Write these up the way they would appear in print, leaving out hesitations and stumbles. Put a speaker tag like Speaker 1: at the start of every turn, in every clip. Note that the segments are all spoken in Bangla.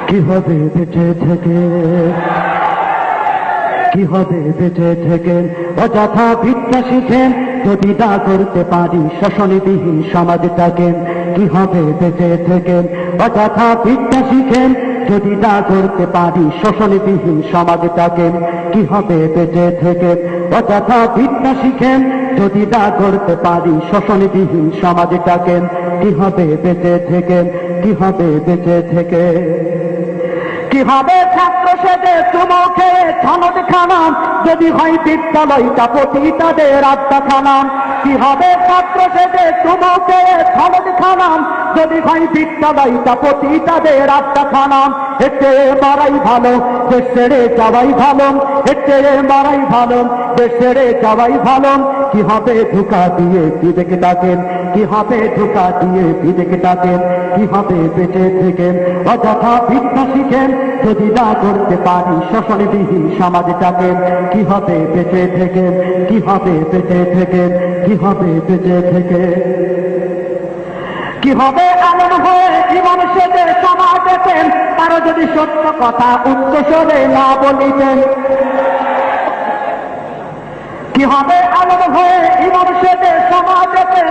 Speaker 1: কি হবে বেঁচে থেকে, কি হবে বেঁচে থেকে অযথা বিদ্যা শিখেন যদি না করতে পারি শোষণবিহীন সমাজটাকে। কি হবে বেঁচে থেকে অযথা বিদ্যা শিখেন যদি না করতে পারি শোষণবিহীন সমাজটাকে। কি হবে বেঁচে থেকে অযথা বিদ্যা শিখেন যদি না করতে পারি শোষণবিহীন সমাজটাকে। কি হবে বেঁচে থেকে, কি হবে বেঁচে থেকে। কি হবে ছাত্র সেজে চুমুকে ছনদ খানা যদি হয় বিদ্যালয়টা পতিতাদের আড্ডাখানা। কি হবে ছাত্র সেজে চুমুকে ছনদ খানা যদি হয় বিদ্যালয়টা পতিতাদের আড্ডাখানা। এতে মারাই ভালো দেশ ছেড়ে যাওয়াই ভালো, এতে মারাই ভালো দেশ ছেড়ে যাওয়াই ভালো। কি হবে ধোঁকা দিয়ে বিবেকে ডাকেন, কি হবে ধোঁকা দিয়ে বিবেকে ডাকেন। কি হবে বেঁচে থেকে অযথা বিদ্যা শিখেন যদি না করতে পারি শোষণবিহীন সমাজটাকে। কি হবে বেঁচে থেকে, কি হবে বেঁচে থেকে, কি হবে বেঁচে থেকে। কি হবে আলেম হয়ে জীবন সেজে সমাজ পেতেন তারও যদি সত্য কথা উচ্চ স্বরে না বলিতেন। কি হবে আলেম হয়ে জীবন সেজে সমাজ পেতেন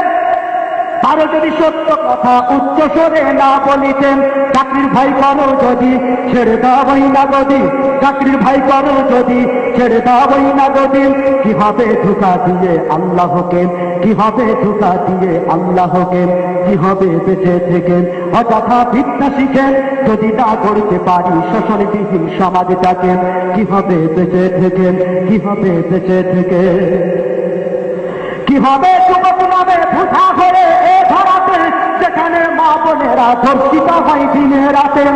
Speaker 1: তারও যদি সত্য কথা উচ্চ স্বরে না বলিতেন। চাকরির ভয় করো যদি ছেড়ে দাওই না গদি, চাকরির ভয় করো যদি ছেড়ে দাওই না গদি। কি হবে ধোঁকা দিয়ে আল্লাহকে, কি হবে ধোঁকা দিয়ে আল্লাহকে। কি হবে বেঁচে থেকে অযথা বিদ্যা শিখেন যদি না করতে পারি শোষণবিহীন সমাজটাকে। কি হবে বেঁচে থেকে, কি হবে বেঁচে থেকে। কি হবে যুবক নামে ভুষা করে এ ধরাতে যেখানে মা বোনেরা ধর্ষিত হয় দিনে রাতে।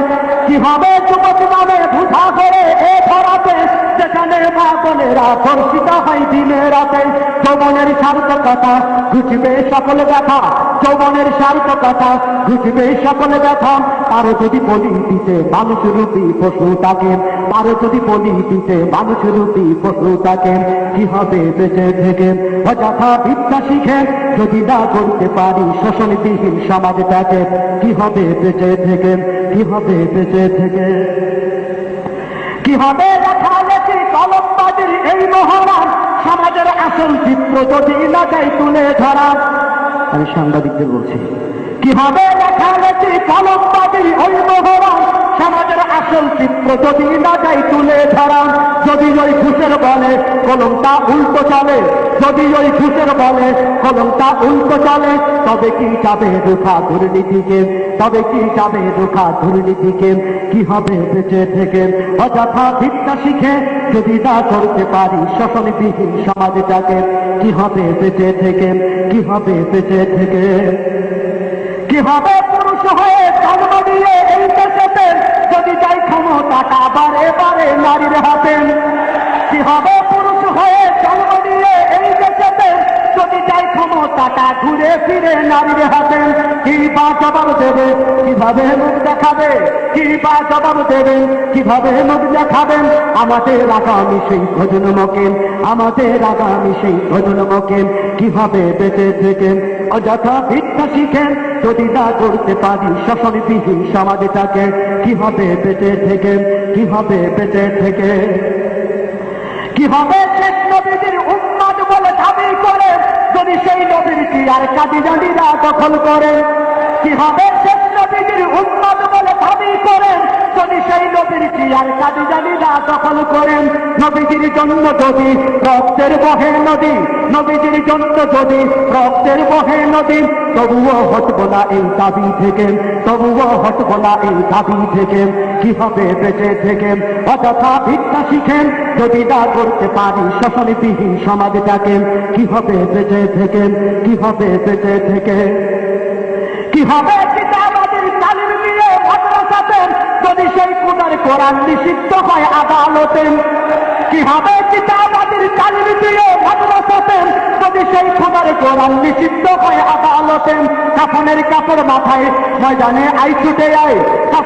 Speaker 1: কি হবে যুবক নামে ভুষা করে এ ধরাতে যেখানে মা বোনেরা ধর্ষিত হয় দিনে রাতে। যৌবনের সার্থকতা ঘুচবে সকল ব্যথা, যৌবনের সার্থকতা ঘুচবে সকল ব্যথা। আরো যদি বলি দিতে মানুষ রূপী পশু তাকে, আরো যদি বলি দিতে মানুষ রূপী পশু তাকে। কি হবে বেঁচে থেকে অযথা বিদ্যা শিখেন যদি না করতে পারি শোষণবিহীন সমাজটাকে। কি হবে বেঁচে থেকে, কি হবে বেঁচে থেকে। কি হবে লেখালেখি কলমবাজির এই মহড়ার সমাজের আসল চিত্র যদি না যায় তুলে ধরা। আমি সাংবাদিকদের বলছি, কি হবে লেখালেখি কলমবাজির ওই মহড়ার সমাজের আসল চিত্র যদি না যায় তুলে ধরা। যদি ওই ঘুষের বলে কলমটা উল্টো চলে, যদি ওই ঘুষের বলে কলমটা উল্টো চলে তবে কি যাবে রুখা দুর্নীতিকে, তবে কি যাবে রুখা দুর্নীতিকে। কি হবে বেঁচে থেকে অযথা বিদ্যা শিখে যদি না করতে পারি শোষণবিহীন সমাজটাকে। কি হবে বেঁচে থেকে, কি হবে বেঁচে থেকে। কি হবে পুরুষ হয়ে জন্ম দিয়ে এই দেশেতে যদি যাই ক্ষমতাটা বারে বারে নারীর হাতে। কি হবে পুরুষ হয়ে জন্ম দিয়ে এই দেশেতে যদি যাই ক্ষমতাটা ঘুরে ফিরে নারীর হাতে। কি বা জবাব দেবে, কিভাবে মুখ দেখাবে, কি বা জবাব দেবে, কিভাবে মুখ দেখাবেন। আমাদের আগামী সেই প্রজন্মকে, আমাদের আগামী সেই প্রজন্মকে। কিভাবে বেঁচে থেকে অযথা বিদ্যা শিখেন যদি না করতে পারি শোষণবিহীন সমাজটাকে। কি হবে বেঁচে থেকে, কি হবে বেঁচে থেকে। কি হবে শেষ নবীর উম্মত বলে দাবি করে যদি সেই নবীর কি আর কাদিয়ানীরা দখল করে। কি হবে শেষ নবীর উম্মত বলে দাবি করেন যদি সেই নবীর কি আর কাদিয়ানীরা দখল করেন। নবীজির জন্য যদি রক্তের বহে নদী, নবীজির জন্য যদি রক্তের বহে নদী তবুও হটব না এই দাবি থেকে, তবুও হটব না এই দাবি থেকে। কি হবে বেঁচে থেকে অযথা বিদ্যা শিখেন যদি না করতে পারি শোষণবিহীন সমাজটাকে। কি হবে বেঁচে থেকে, কি হবে বেঁচে থেকে। কি হবে কিতাবাদের তালিম দিয়ে মাদ্রাসাতে যদি সেই পুনর কোরআন নিষিদ্ধ হয় আদালতে। কি হবে কিতাবাদের তালিম দিয়ে মাদ্রাসাতে যদি সেই পুনর কোরআন নিষিদ্ধ হয় আদালতে। কাফনের কাপড় মাথায় ময়দানে আই ছুটে আয়,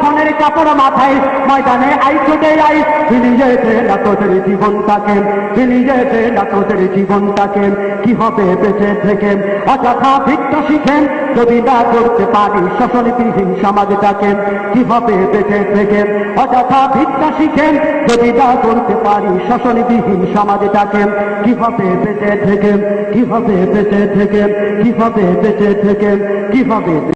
Speaker 1: খনের কাপড় মাথায় ময়দানে আই ছুটে আই ফিরিয়ে দে না তোদের জীবনটাকে ফিরিয়ে দে না তোদের জীবনটাকে কি হবে বেঁচে থেকে অযথা ভিক্ষা শিখেন যদি না করতে পারি শোষণবিহীন সমাজটাকে কি হবে বেঁচে থেকে অযথা ভিক্ষা শিখেন যদি না করতে পারি শোষণবিহীন সমাজটাকে কি হবে বেঁচে থেকে কি হবে বেঁচে থেকে কি হবে বেঁচে থেকে কি হবে